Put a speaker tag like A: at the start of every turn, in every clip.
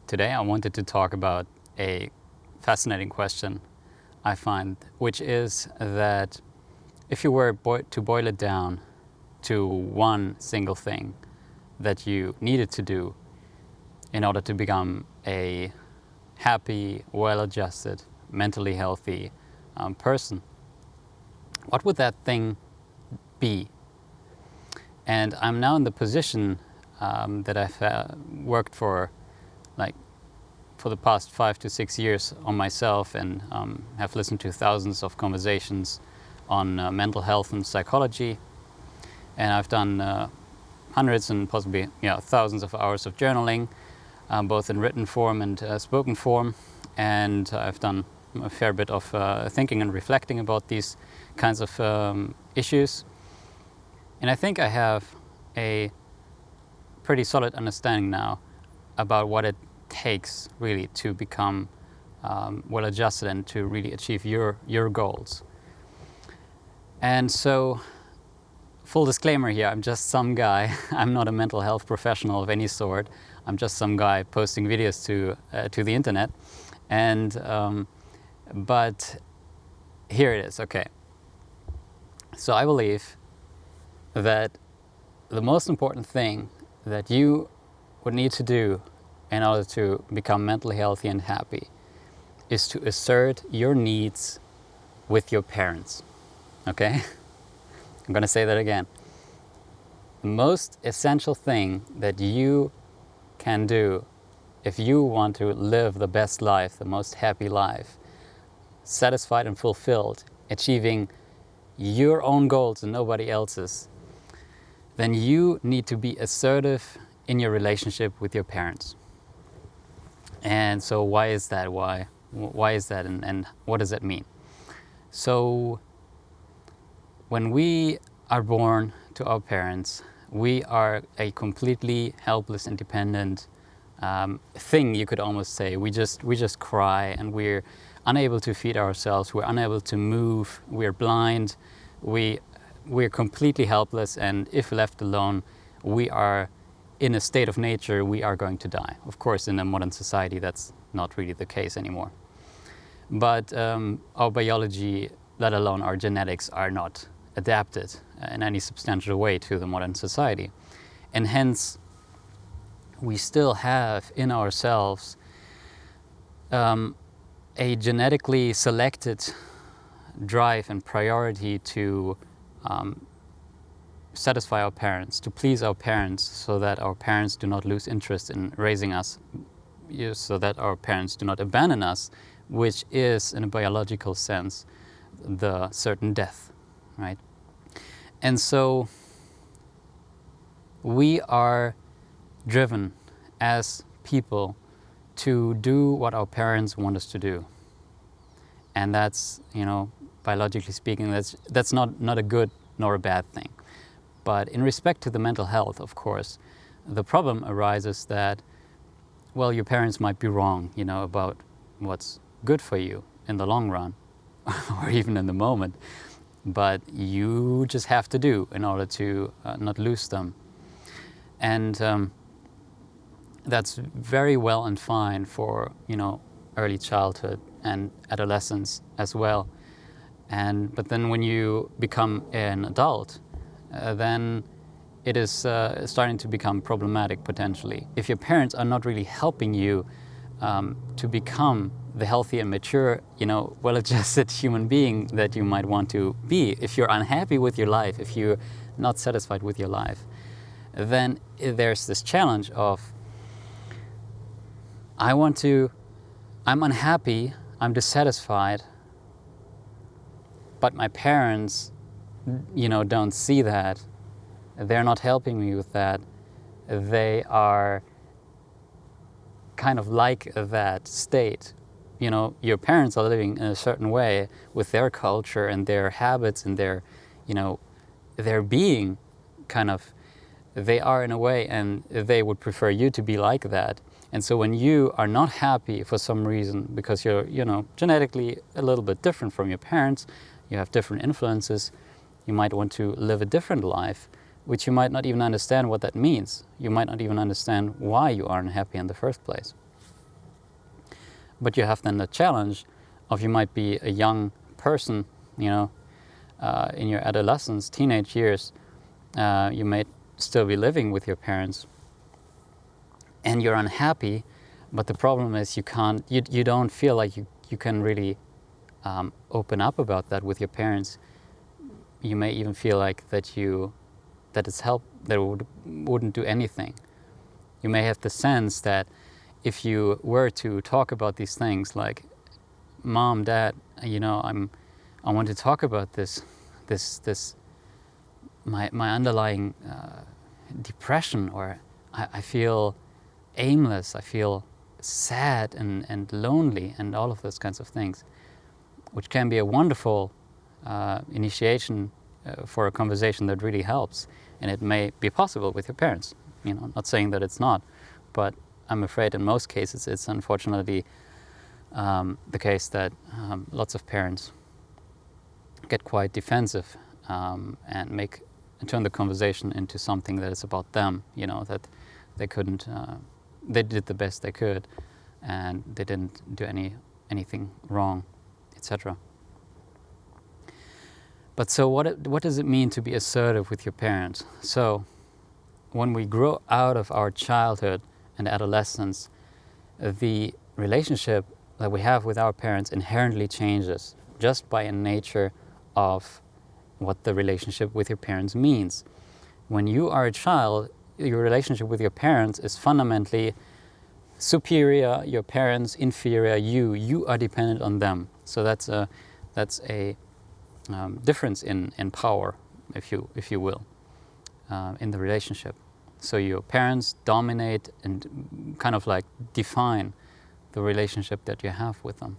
A: Today I wanted to talk about a fascinating question I find, which is that if you were to boil it down to one single thing that you needed to do in order to become a happy, well-adjusted, mentally healthy person, what would that thing be? And I'm now in the position that I've worked for the past 5 to 6 years on myself, and have listened to thousands of conversations on mental health and psychology. And I've done hundreds and possibly thousands of hours of journaling, both in written form and spoken form. And I've done a fair bit of thinking and reflecting about these kinds of issues. And I think I have a pretty solid understanding now about what it takes really to become well-adjusted and to really achieve your goals. And so, full disclaimer here, I'm just some guy. I'm not a mental health professional of any sort. I'm just some guy posting videos to the internet. And but here it is. Okay. So I believe that the most important thing that you would need to do in order to become mentally healthy and happy is to assert your needs with your parents. Okay? I'm going to say that again. The most essential thing that you can do if you want to live the best life, the most happy life, satisfied and fulfilled, achieving your own goals and nobody else's, then you need to be assertive in your relationship with your parents. And so why is that? Why is that, and what does that mean? So when we are born to our parents, we are a completely helpless, independent thing, you could almost say. We just cry, and we're unable to feed ourselves, we're unable to move, we're blind, we're completely helpless, and if left alone, we are in a state of nature, we are going to die. Of course, in a modern society, that's not really the case anymore. But our biology, let alone our genetics, are not adapted in any substantial way to the modern society. And hence, we still have in ourselves a genetically selected drive and priority to satisfy our parents, to please our parents, so that our parents do not lose interest in raising us, so that our parents do not abandon us, which is, in a biological sense, the certain death, right? And so we are driven as people to do what our parents want us to do. And that's, biologically speaking, that's not a good nor a bad thing. But in respect to the mental health, of course, the problem arises that, well, your parents might be wrong, about what's good for you in the long run, or even in the moment, but you just have to do in order to not lose them. And that's very well and fine for, early childhood and adolescence as well. But then when you become an adult, then it is starting to become problematic potentially. If your parents are not really helping you to become the healthy and mature, well-adjusted human being that you might want to be, if you're unhappy with your life, if you're not satisfied with your life, then there's this challenge of, I'm unhappy, I'm dissatisfied, but my parents don't see that. They're not helping me with that. They are kind of like that state. Your parents are living in a certain way with their culture and their habits and their being kind of, they are in a way, and they would prefer you to be like that. And so when you are not happy for some reason, because you're, genetically a little bit different from your parents, you have different influences, you might want to live a different life, which you might not even understand what that means. You might not even understand why you aren't happy in the first place. But you have then the challenge of you might be a young person, in your adolescence, teenage years, you may still be living with your parents, and you're unhappy. But the problem is you don't feel like you can really open up about that with your parents. You may even feel like that it wouldn't do anything. You may have the sense that if you were to talk about these things, like, Mom, Dad, I want to talk about this my underlying depression, or I feel aimless, I feel sad and lonely, and all of those kinds of things, which can be a wonderful initiation for a conversation that really helps. And it may be possible with your parents. I'm not saying that it's not, but I'm afraid in most cases it's unfortunately the case that lots of parents get quite defensive and turn the conversation into something that is about them, that they couldn't, they did the best they could, and they didn't do anything wrong, etc. But so what does it mean to be assertive with your parents? So when we grow out of our childhood and adolescence, the relationship that we have with our parents inherently changes just by the nature of what the relationship with your parents means. When you are a child, your relationship with your parents is fundamentally superior, your parents inferior, you are dependent on them. So that's a difference in power, if you will, in the relationship. So your parents dominate and kind of like define the relationship that you have with them.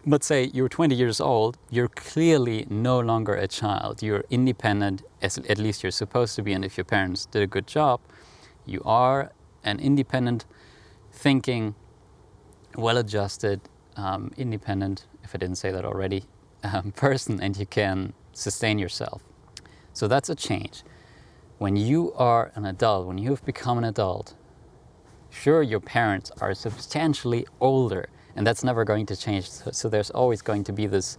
A: But say you're 20 years old, you're clearly no longer a child. You're independent, at least you're supposed to be, and if your parents did a good job, you are an independent, thinking, well-adjusted, independent, if I didn't say that already, person, and you can sustain yourself. So that's a change. When you are an adult, when you've become an adult, sure, your parents are substantially older, and that's never going to change. So there's always going to be this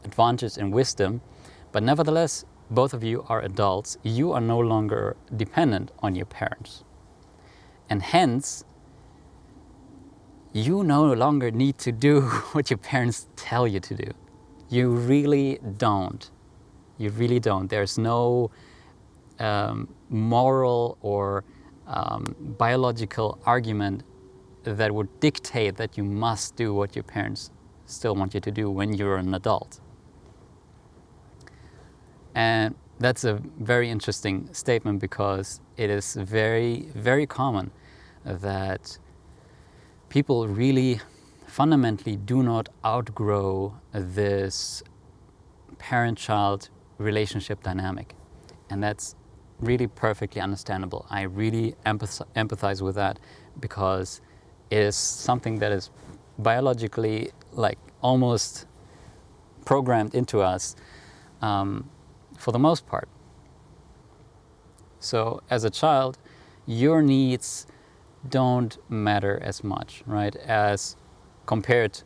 A: advantage in wisdom, but nevertheless, both of you are adults. You are no longer dependent on your parents. And hence, you no longer need to do what your parents tell you to do. You really don't. You really don't. There's no moral or biological argument that would dictate that you must do what your parents still want you to do when you're an adult. And that's a very interesting statement, because it is very, very common that people really fundamentally do not outgrow this parent-child relationship dynamic. And that's really perfectly understandable. I really empathize with that, because it is something that is biologically, like, almost programmed into us for the most part. So as a child, your needs don't matter as much, right? As compared,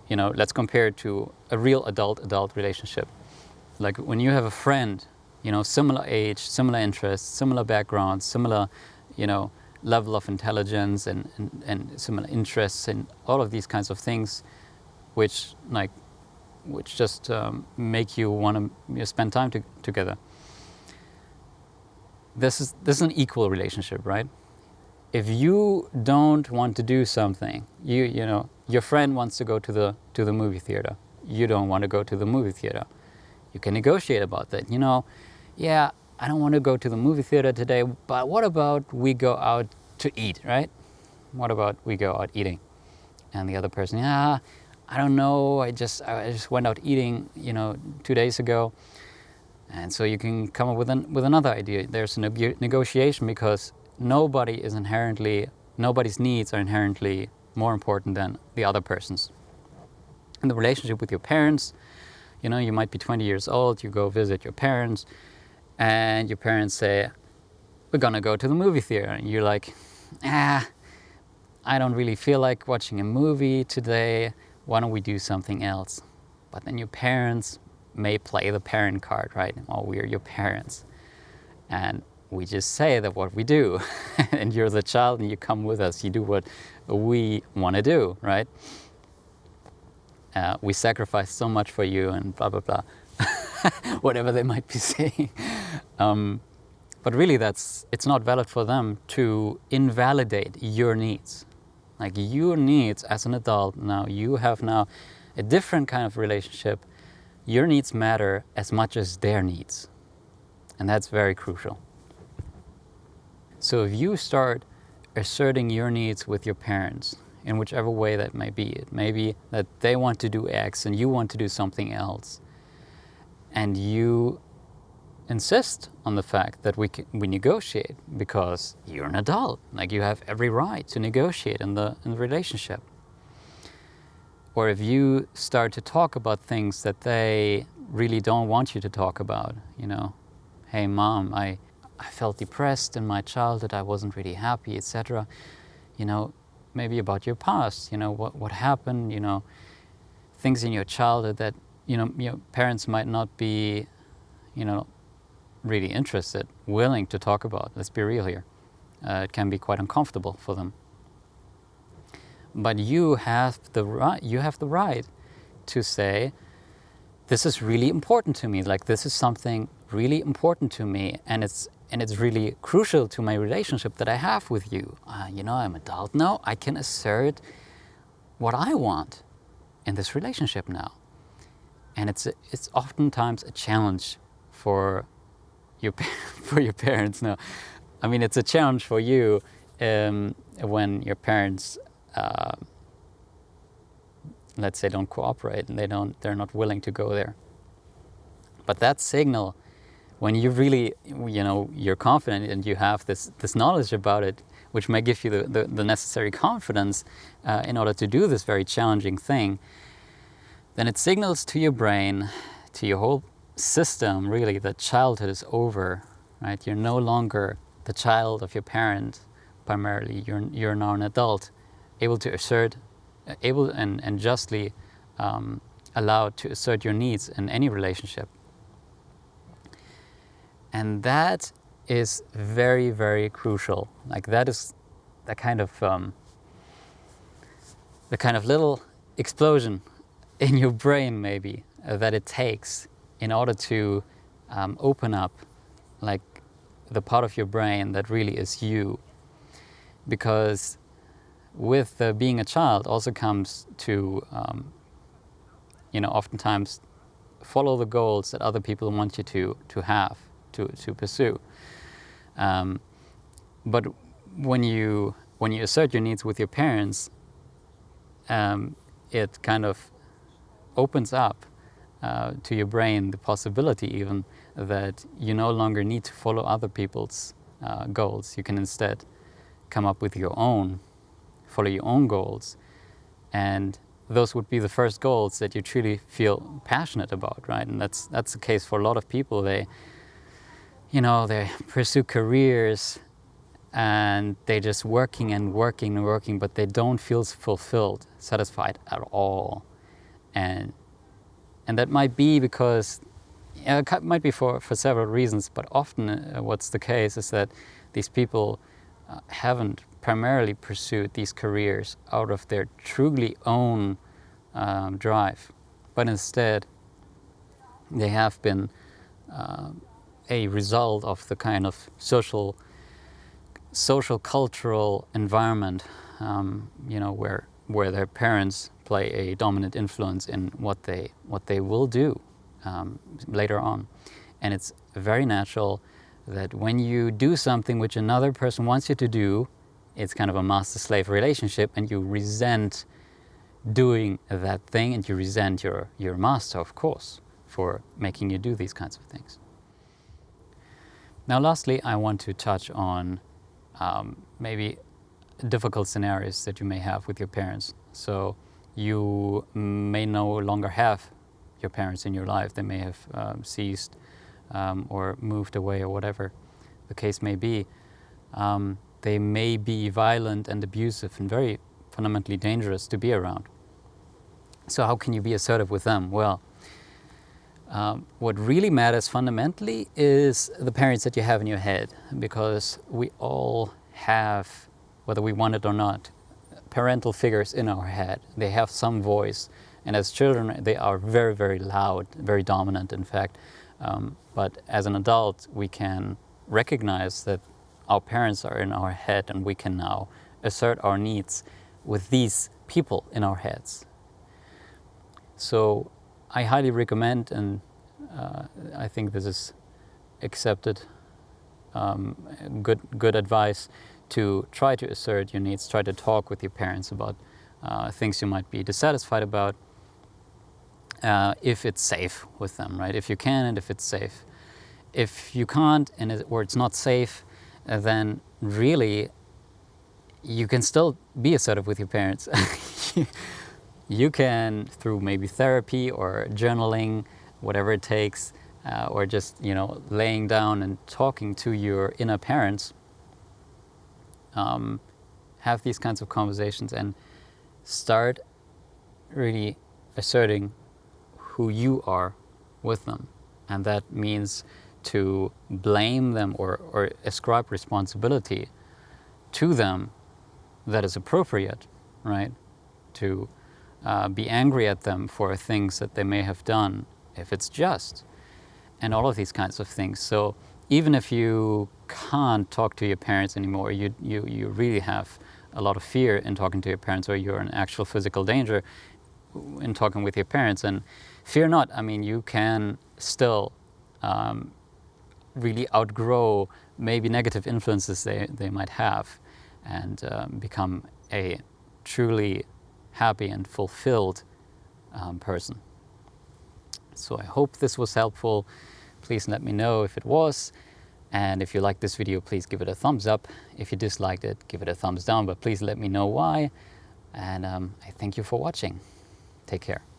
A: let's compare it to a real adult relationship. Like when you have a friend, similar age, similar interests, similar background, similar, level of intelligence and similar interests and all of these kinds of things, which just make you want to spend time together. This is an equal relationship, right? If you don't want to do something, your friend wants to go to the movie theater. You don't want to go to the movie theater. You can negotiate about that. Yeah, I don't want to go to the movie theater today, but what about we go out to eat, right? What about we go out eating? And the other person, yeah, I don't know, I just went out eating, 2 days ago. And so you can come up with another idea. There's a negotiation, because nobody's needs are inherently more important than the other person's. In the relationship with your parents, you might be 20 years old, you go visit your parents, and your parents say, we're gonna go to the movie theater. And you're like, I don't really feel like watching a movie today. Why don't we do something else? But then your parents may play the parent card, right? Oh, we're your parents. And we just say that what we do. And you're the child and you come with us. You do what we want to do, right? We sacrifice so much for you and blah, blah, blah. Whatever they might be saying. But really it's not valid for them to invalidate your needs. Like your needs as an adult now, you have now a different kind of relationship. Your needs matter as much as their needs. And that's very crucial. So if you start asserting your needs with your parents, in whichever way that may be, it may be that they want to do X and you want to do something else, and you insist on the fact that we negotiate because you're an adult, like you have every right to negotiate in the relationship. Or if you start to talk about things that they really don't want you to talk about, you know, hey mom, I felt depressed in my childhood, I wasn't really happy, etc. You know, maybe about your past, you know, what happened, you know, things in your childhood that, you know, your parents might not be, you know, really interested, willing to talk about. Let's be real here. It can be quite uncomfortable for them. But you have the right to say, this is really important to me. Like this is something really important to me, and it's really crucial to my relationship that I have with you. You know, I'm an adult now. I can assert what I want in this relationship now, and it's oftentimes a challenge for your parents now. I mean, it's a challenge for you when your parents, let's say, don't cooperate and they're not willing to go there. But that signal, when you really, you know, you're confident and you have this knowledge about it, which may give you the necessary confidence in order to do this very challenging thing, then it signals to your brain, to your whole system, really, that childhood is over, right? You're no longer the child of your parent primarily. You're now an adult, able to assert, able and justly allowed to assert your needs in any relationship. And that is very, very crucial. Like that is the kind of little explosion in your brain, maybe, that it takes in order to open up, like, the part of your brain that really is you. Because with being a child also comes to, you know, oftentimes follow the goals that other people want you to have, to pursue. But when you assert your needs with your parents, it kind of opens up to your brain the possibility even that you no longer need to follow other people's goals. You can instead come up with your own, follow your own goals, and those would be the first goals that you truly feel passionate about, right? And that's the case for a lot of people. They pursue careers and they're just working and working and working, but they don't feel fulfilled, satisfied at all. And that might be because, it might be for several reasons, but often what's the case is that these people haven't primarily pursued these careers out of their truly own drive, but instead they have been a result of the kind of social cultural environment, where their parents play a dominant influence in what they will do later on. And it's very natural that when you do something which another person wants you to do, it's kind of a master-slave relationship, and you resent doing that thing, and you resent your master, of course, for making you do these kinds of things. Now, lastly, I want to touch on maybe difficult scenarios that you may have with your parents. So you may no longer have your parents in your life. They may have ceased or moved away, or whatever the case may be. they may be violent and abusive and very fundamentally dangerous to be around. So how can you be assertive with them? Well, what really matters fundamentally is the parents that you have in your head, because we all have, whether we want it or not, parental figures in our head. They have some voice, and as children they are very, very loud, very dominant in fact. But as an adult we can recognize that our parents are in our head, and we can now assert our needs with these people in our heads. So I highly recommend, and I think this is accepted, good advice, to try to assert your needs, try to talk with your parents about things you might be dissatisfied about, if it's safe with them, right? If you can, and if it's safe. If you can't, or it's not safe, then really you can still be assertive with your parents. You can, through maybe therapy or journaling, whatever it takes, or just, laying down and talking to your inner parents, have these kinds of conversations and start really asserting who you are with them. And that means to blame them or ascribe responsibility to them that is appropriate, right? To be angry at them for things that they may have done, if it's just, and all of these kinds of things. So even if you can't talk to your parents anymore, you really have a lot of fear in talking to your parents, or you're in actual physical danger in talking with your parents, and fear not. I mean, you can still really outgrow maybe negative influences they might have, and become a truly happy and fulfilled person. So I hope this was helpful. Please let me know if it was. And if you liked this video, please give it a thumbs up. If you disliked it, give it a thumbs down, but please let me know why. And I thank you for watching. Take care.